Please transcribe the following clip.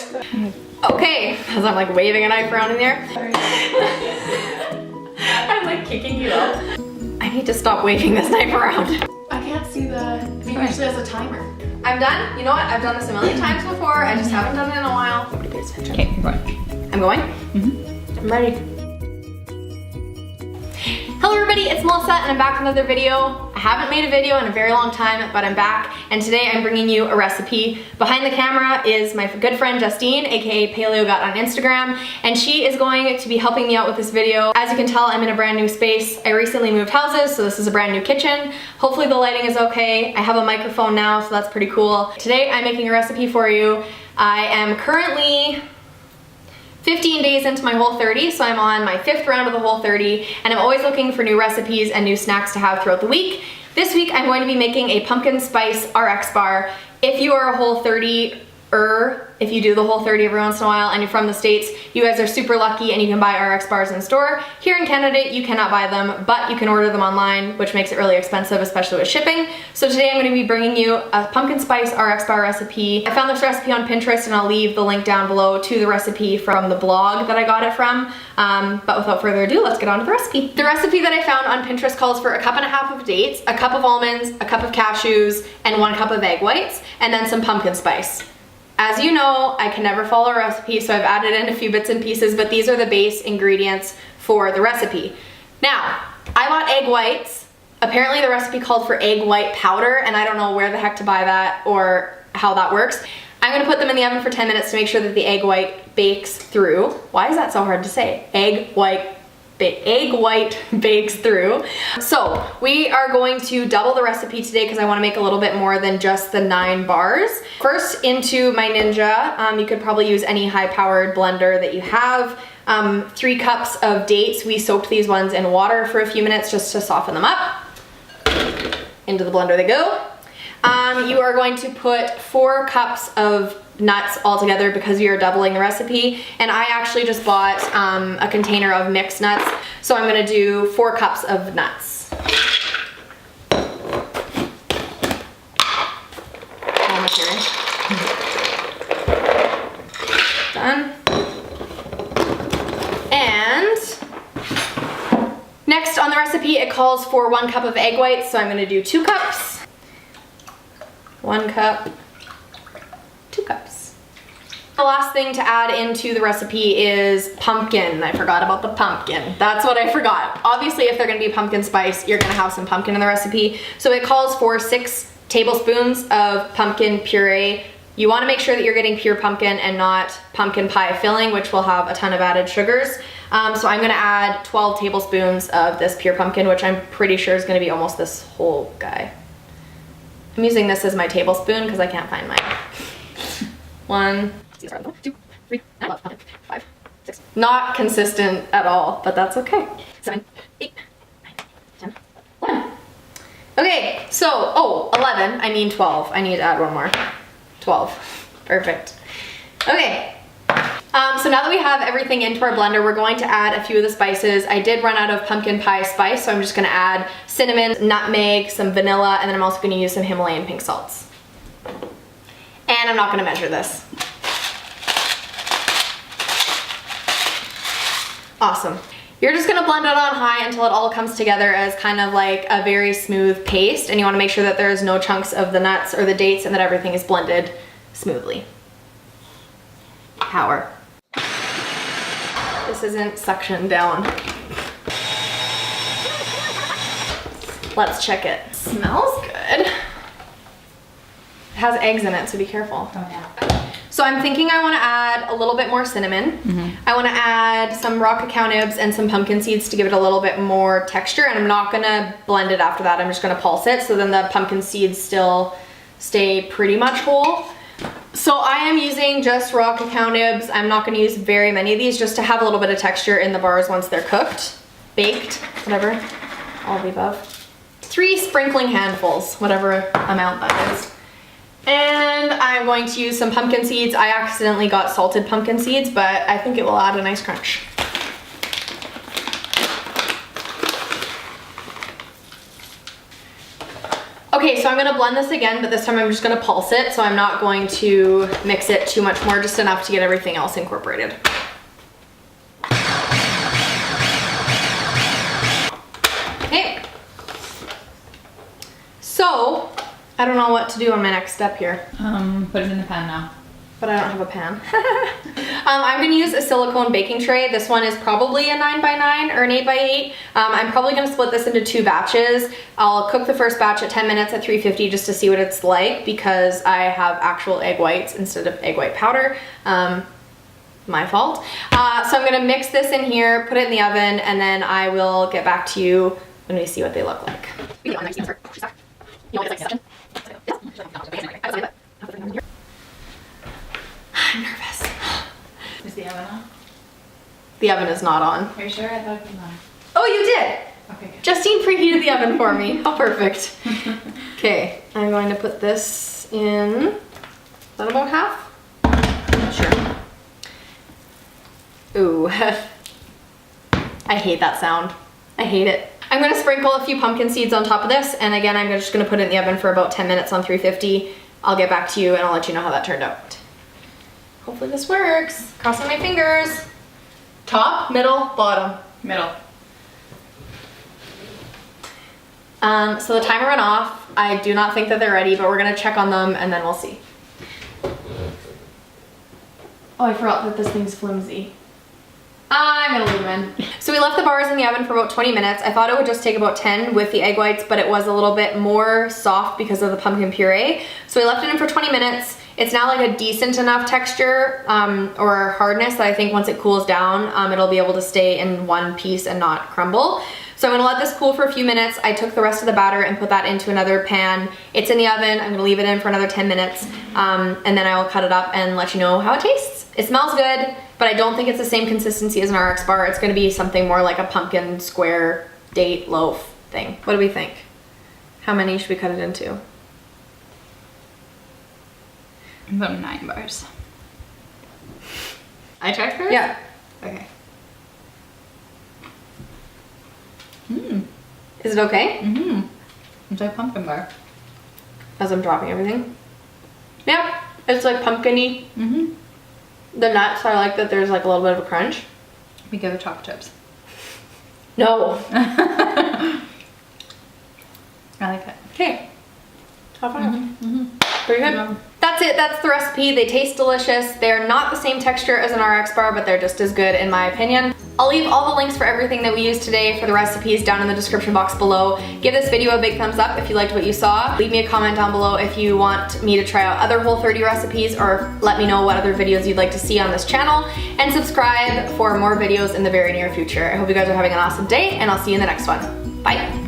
Okay, as I'm like waving a knife around in there. I'm like kicking you out. I need to stop waving this knife around. I can't see the, it usually has a timer. I'm done. You know what? I've done this a million times before. I just haven't done it in a while. Nobody pays attention. Okay, you're going. I'm going? Mm-hmm. I'm ready. Hello everybody, it's Melissa and I'm back with another video. I haven't made a video in a very long time, but I'm back and today I'm bringing you a recipe. Behind the camera is my good friend Justine, aka PaleoGut on Instagram, and she is going to be helping me out with this video. As you can tell, I'm in a brand new space. I recently moved houses, so this is a brand new kitchen. Hopefully the lighting is okay. I have a microphone now, so that's pretty cool. Today I'm making a recipe for you. I am currently 15 days into my Whole30, so I'm on my 5th round of the Whole30, and I'm always looking for new recipes and new snacks to have throughout the week. This week I'm going to be making a pumpkin spice RX bar. If you are a Whole30er, if you do the Whole30 every once in a while and you're from the States, you guys are super lucky and you can buy RX bars in store. Here in Canada, you cannot buy them, but you can order them online, which makes it really expensive, especially with shipping. So today I'm going to be bringing you a pumpkin spice RX bar recipe. I found this recipe on Pinterest and I'll leave the link down below to the recipe from the blog that I got it from. But without further ado, let's get on to the recipe. The recipe that I found on Pinterest calls for 1.5 cups of dates, a cup of almonds, a cup of cashews, and 1 cup of egg whites, and then some pumpkin spice. As you know, I can never follow a recipe, so I've added in a few bits and pieces, but these are the base ingredients for the recipe. Now, I bought egg whites. Apparently the recipe called for egg white powder, and I don't know where the heck to buy that or how that works. I'm gonna put them in the oven for 10 minutes to make sure that the egg white bakes through. Why is that so hard to say? Egg white bakes through. So we are going to double the recipe today because I want to make a little bit more than just the 9 bars. First, into my Ninja, you could probably use any high-powered blender that you have. 3 cups of dates. We soaked these ones in water for a few minutes just to soften them up. Into the blender they go. You are going to put 4 cups of nuts all together because we are doubling the recipe, and I actually just bought a container of mixed nuts, so I'm going to do 4 cups of nuts. Almost here. Done. And next on the recipe it calls for 1 cup of egg whites, so I'm going to do 2 cups. 1 cup. 2 cups. The last thing to add into the recipe is pumpkin. I forgot about the pumpkin. That's what I forgot. Obviously, if they're gonna be pumpkin spice, you're gonna have some pumpkin in the recipe. So it calls for 6 tablespoons of pumpkin puree. You wanna make sure that you're getting pure pumpkin and not pumpkin pie filling, which will have a ton of added sugars. So I'm gonna add 12 tablespoons of this pure pumpkin, which I'm pretty sure is gonna be almost this whole guy. I'm using this as my tablespoon because I can't find mine. 1, 2, 3, 4, 5, 6. Not consistent at all, but that's okay. 7, 8, 9, 10, 11. Okay, so, 11, I mean 12. I need to add 1 more. 12, perfect. Okay, so now that we have everything into our blender, we're going to add a few of the spices. I did run out of pumpkin pie spice, so I'm just gonna add cinnamon, nutmeg, some vanilla, and then I'm also gonna use some Himalayan pink salts. And I'm not gonna measure this. Awesome. You're just gonna blend it on high until it all comes together as kind of like a very smooth paste, and you wanna make sure that there's no chunks of the nuts or the dates and that everything is blended smoothly. Power. This isn't suction down. Let's check it. Smells good. It has eggs in it, so be careful. Oh yeah. So I'm thinking I want to add a little bit more cinnamon. I want to add some raw cacao nibs and some pumpkin seeds to give it a little bit more texture, and I'm not going to blend it after that. I'm just going to pulse it so then the pumpkin seeds still stay pretty much whole. So I am using just raw cacao nibs. I'm not going to use very many of these just to have a little bit of texture in the bars once they're cooked, baked, whatever, all of the above. 3 sprinkling handfuls, whatever amount that is. And I'm going to use some pumpkin seeds. I accidentally got salted pumpkin seeds, but I think it will add a nice crunch. Okay, Okay, so I'm gonna blend this again, but this time I'm just gonna pulse it, so I'm not going to mix it too much more, just enough to get everything else incorporated. Okay. So, I don't know what to do on my next step here. Put it in the pan now. But I don't have a pan. I'm gonna use a silicone baking tray. This one is probably a 9x9 or an 8x8. I'm probably gonna split this into 2 batches. I'll cook the first batch at 10 minutes at 350 just to see what it's like, because I have actual egg whites instead of egg white powder. My fault. So I'm gonna mix this in here, put it in the oven, and then I will get back to you when we see what they look like. I'm nervous. Is the oven on? The oven is not on. Are you sure? I thought it was on. Oh, you did! Okay, good. Justine preheated the oven for me. How perfect. Okay, I'm going to put this in. Is that about half? Sure. Ooh. I hate that sound. I hate it. I'm gonna sprinkle a few pumpkin seeds on top of this, and again, I'm just gonna put it in the oven for about 10 minutes on 350. I'll get back to you and I'll let you know how that turned out. Hopefully this works. Crossing my fingers. Top, middle, bottom. Middle. So the timer went off. I do not think that they're ready, but we're gonna check on them and then we'll see. Oh, I forgot that this thing's flimsy. I'm gonna leave them in. So we left the bars in the oven for about 20 minutes. I thought it would just take about 10 with the egg whites, but it was a little bit more soft because of the pumpkin puree. So we left it in for 20 minutes. It's now like a decent enough texture or hardness that I think once it cools down, it'll be able to stay in one piece and not crumble. So I'm gonna let this cool for a few minutes. I took the rest of the batter and put that into another pan. It's in the oven. I'm gonna leave it in for another 10 minutes and then I will cut it up and let you know how it tastes. It smells good, but I don't think it's the same consistency as an RX bar. It's gonna be something more like a pumpkin square date loaf thing. What do we think? How many should we cut it into? About 9 bars. I checked first? Yeah. Okay. Mmm. Is it okay? Mm-hmm. It's like pumpkin bar. As I'm dropping everything? Yeah, it's like pumpkin-y. Mm-hmm. The nuts, I like that there's like a little bit of a crunch. We give it chocolate chips. No. I like it. Okay. Top 5. Mm-hmm. Pretty good. That's it, that's the recipe. They taste delicious. They're not the same texture as an RX bar, but they're just as good in my opinion. I'll leave all the links for everything that we used today for the recipes down in the description box below. Give this video a big thumbs up if you liked what you saw. Leave me a comment down below if you want me to try out other Whole30 recipes, or let me know what other videos you'd like to see on this channel, and subscribe for more videos in the very near future. I hope you guys are having an awesome day, and I'll see you in the next one. Bye.